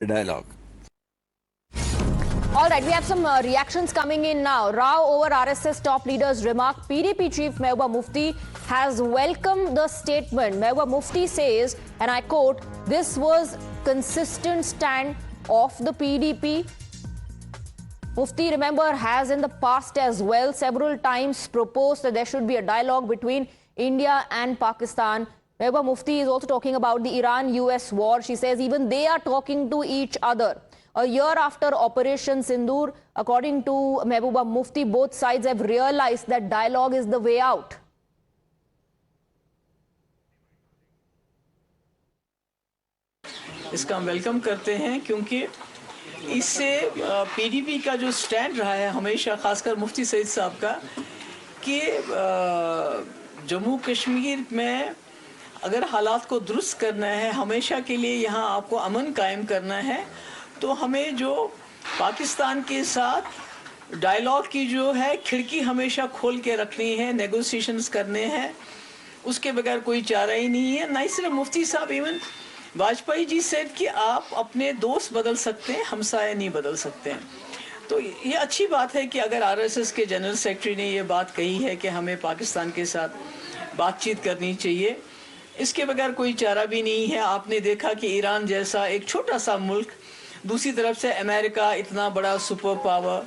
dialogue. All right, we have some reactions coming in now. Rao over RSS top leaders remark. PDP chief Mehbooba Mufti has welcomed the statement. Mehbooba Mufti says, and I quote, "This was consistent stand of the PDP." Mufti, remember, has in the past as well several times proposed that there should be a dialogue between India and Pakistan. Mehbooba Mufti is also talking about the Iran-US war. She says even they are talking to each other. A year after Operation Sindoor, according to Mehbooba Mufti, both sides have realized that dialogue is the way out. इसका हम welcome करते हैं क्योंकि इससे PDP का जो stand रहा है हमेशा, खासकर मुफ्ती सईद साहब का, कि जम्मू कश्मीर में अगर हालात को दुरुस्त करना है, हमेशा के लिए यहाँ आपको अमन कायम करना है, तो हमें जो पाकिस्तान के साथ डायलॉग की जो है खिड़की हमेशा खोल के रखनी है, नेगोशिएशंस करने हैं, उसके बगैर कोई चारा ही नहीं है। नहीं सिर्फ मुफ्ती साहब, इवन वाजपेयी जी सेड कि आप अपने दोस्त बदल सकते हैं, हमसाया नहीं बदल सकते हैं। तो ये अच्छी बात है कि अगर आरएसएस के जनरल सेक्रेटरी ने ये बात कही है कि हमें पाकिस्तान के साथ बातचीत करनी चाहिए, इसके बगैर कोई चारा भी नहीं है। आपने देखा कि ईरान जैसा एक छोटा सा मुल्क, दूसरी तरफ से अमेरिका इतना बड़ा सुपर पावर,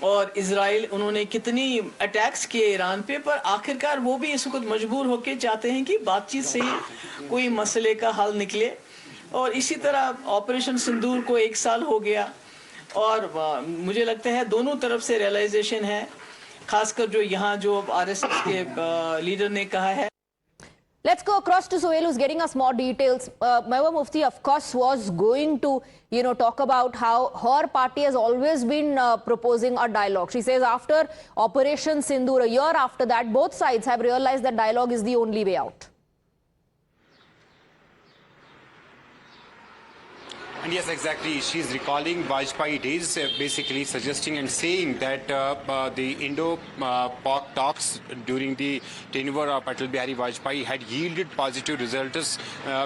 और इजराइल, उन्होंने कितनी अटैक्स किए ईरान पे, पर आखिरकार वो भी इस वक्त मजबूर होकर चाहते हैं कि बातचीत से ही कोई मसले का हल निकले। और इसी तरह ऑपरेशन सिंदूर को 1 साल हो गया, और मुझे लगता है दोनों तरफ से रियलाइजेशन है, खासकर जो यहाँ जो आरएसएस के लीडर ने कहा है। Let's go across to Sohail, who's getting us more details. Mehbooba Mufti, of course, was going to, talk about how her party has always been proposing a dialogue. She says after Operation Sindoor, a year after that, both sides have realized that dialogue is the only way out. And yes, exactly. She's recalling Vajpayee days, basically suggesting and saying that the Indo-Pak talks during the tenure of Atal Bihari Vajpayee had yielded positive results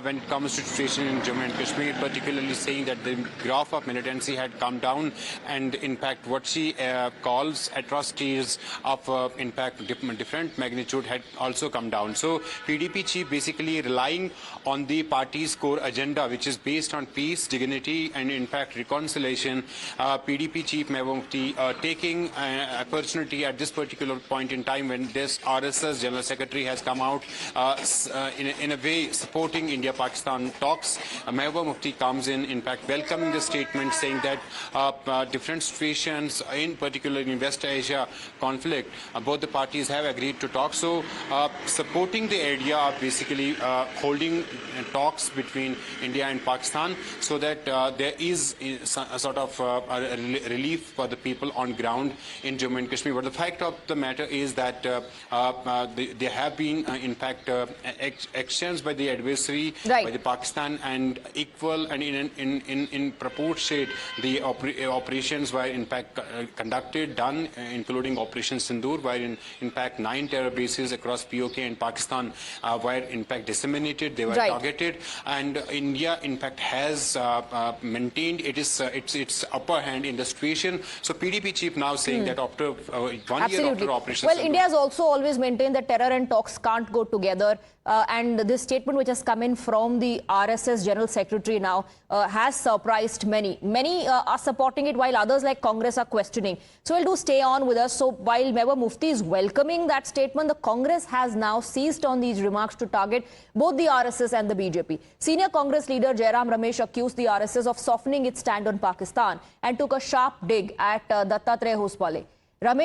when it comes to situation in Jammu and Kashmir, particularly saying that the graph of militancy had come down, and in fact what she calls atrocities of in fact different magnitude had also come down. So PDP chief basically relying on the party's core agenda, which is based on peace, dignity, and in fact reconciliation. PDP chief Mehbooba Mufti taking an opportunity at this particular point in time when this RSS general secretary has come out in a way supporting India-Pakistan talks. Mehbooba Mufti comes in fact welcoming the statement, saying that different situations, in particular in West Asia conflict, both the parties have agreed to talk. So supporting the idea of basically holding talks between India and Pakistan, so that there is a sort of relief for the people on ground in Jammu and Kashmir. But the fact of the matter is that there have been, in fact, actions by the adversary, by the Pakistan, and equal and in proportion the operations were in fact conducted, done, including Operation Sindoor, where in fact 9 terror bases across POK and Pakistan were in fact disseminated, they were targeted, and India in fact has maintained its upper hand in the situation. So PDP chief now saying that after 1 year after Operation Well, Sindoor, India has also always maintained that terror and talks can't go together. And this statement which has come in from the RSS General Secretary now has surprised many. Many are supporting it, while others like Congress are questioning. So we'll do stay on with us. So while Mehbooba Mufti is welcoming that statement, the Congress has now seized on these remarks to target both the RSS and the BJP. Senior Congress leader Jairam Ramesh accused the RSS of softening its stand on Pakistan and took a sharp dig at Dattatreya Hospale. Jairam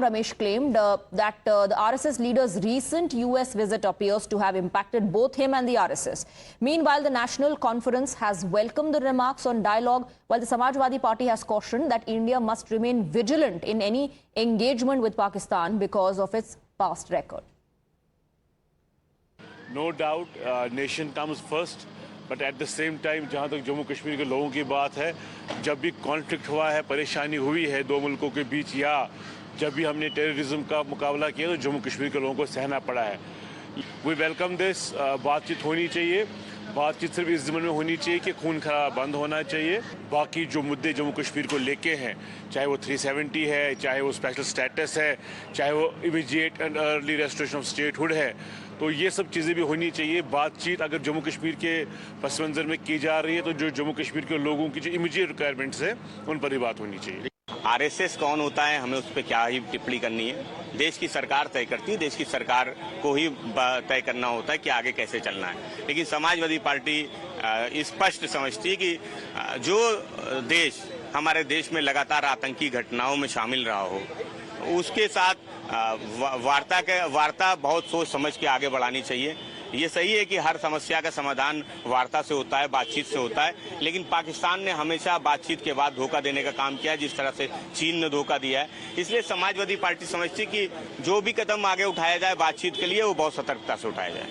Ramesh claimed that the RSS leader's recent US visit appears to have impacted both him and the RSS. Meanwhile, the National Conference has welcomed the remarks on dialogue, while the Samajwadi Party has cautioned that India must remain vigilant in any engagement with Pakistan because of its past record. No doubt, nation comes first. But at the same time जहाँ तक जम्मू कश्मीर के लोगों की बात है, जब भी conflict हुआ है, परेशानी हुई है दो मुल्कों के बीच, या जब भी हमने टेररिज्म का मुकाबला किया तो जम्मू कश्मीर के लोगों को सहना पड़ा है। वी वेलकम दिस, बातचीत होनी चाहिए। बातचीत सिर्फ इस ज़मीन में होनी चाहिए कि खून खराबा बंद होना चाहिए। बाकी जो मुद्दे जम्मू कश्मीर को लेके हैं, चाहे वो 370 है, चाहे वो स्पेशल स्टेटस है, चाहे वो immediate and early restoration of statehood है, तो ये सब चीज़ें भी होनी चाहिए। बातचीत अगर जम्मू कश्मीर के पस मंज़र में की जा रही है तो जो जम्मू कश्मीर के लोगों की जो इमीडिएट रिक्वायरमेंट्स है उन पर ही बात होनी चाहिए। आरएसएस कौन होता है, हमें उस पर क्या ही टिप्पणी करनी है। देश की सरकार तय करती है, देश की सरकार को ही तय करना होता है कि आगे कैसे चलना है। लेकिन समाजवादी पार्टी स्पष्ट समझती है कि जो देश हमारे देश में लगातार आतंकी घटनाओं में शामिल रहा हो, उसके साथ वार्ता बहुत सोच समझ के आगे बढ़ानी चाहिए। ये सही है कि हर समस्या का समाधान वार्ता से होता है, बातचीत से होता है, लेकिन पाकिस्तान ने हमेशा बातचीत के बाद धोखा देने का काम किया है, जिस तरह से चीन ने धोखा दिया है। इसलिए समाजवादी पार्टी समझती है कि जो भी कदम आगे उठाया जाए बातचीत के लिए, वो बहुत सतर्कता से उठाया जाए।